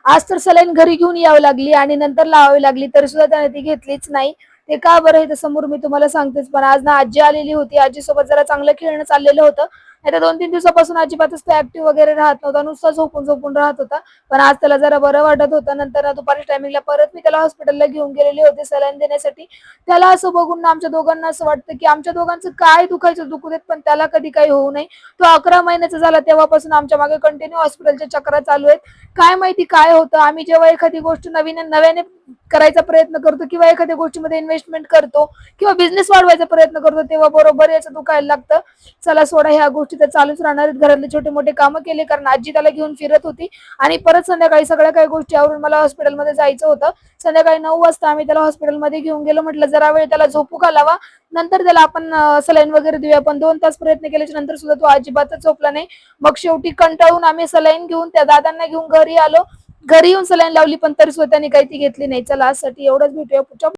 आज तर सलाईन घरी घेऊन यावं लागली आणि नंतर लावावी लागली, तरी सुद्धा त्याने ती घेतलीच नाही. ते का बरं हे तर समोर मी तुम्हाला सांगतेच. पण आज ना आजी आलेली होती, आजीसोबत जरा चांगलं खेळणं चाललेलं होतं. आता 2-3 दिवसापासून अजिबातच तो ऍक्टिव्ह वगैरे राहत नव्हता, नुसता झोपून झोपून राहत होता. पण आज त्याला जरा बरं वाटत होतं. नंतर दुपारच्या टायमिंगला परत मी त्याला हॉस्पिटलला घेऊन गेलेले होते सलाईन देण्यासाठी. त्याला असं बघून ना आमच्या दोघांना असं वाटतं की आमच्या दोघांचं काय दुखायचं दुखू देत, पण त्याला कधी काही होऊ नये. तो 11 महिन्याचा झाला तेव्हापासून आमच्या मागे कंटिन्यू हॉस्पिटलच्या चक्रा चालू आहेत. काय माहिती काय होतं. आम्ही जेव्हा एखादी गोष्ट नव्याने करायचा प्रयत्न करतो किंवा एखाद्या गोष्टीमध्ये इन्व्हेस्टमेंट करतो किंवा बिझनेस वाढवायचा प्रयत्न करतो, तेव्हा बरोबर याचं दुखायला लागतं. चला सोडा, ह्या गोष्टी तर चालूच राहणार आहेत. घरातले छोटे मोठे कामं केले, कारण आजी त्याला घेऊन फिरत होती. आणि परत संध्याकाळी सगळ्या काही गोष्टी आवरून मला हॉस्पिटलमध्ये जायचं होतं. संध्याकाळी 9 वाजता आम्ही त्याला हॉस्पिटलमध्ये घेऊन गेलो. म्हटलं जरा वेळ त्याला झोपू घालावा, नंतर त्याला आपण सलाईन वगैरे देऊया. पण 2 तास प्रयत्न केल्याच्या नंतर सुद्धा तो अजिबातच झोपला नाही. मग शेवटी कंटाळून आम्ही सलाईन घेऊन त्या दादांना घेऊन घरी आलो. घरी येऊन सलाईन लावली, पण तरी सुद्धा त्यांनी काही ती घेतली नाही. चला आजसाठी एवढंच. भेटूया पुढच्या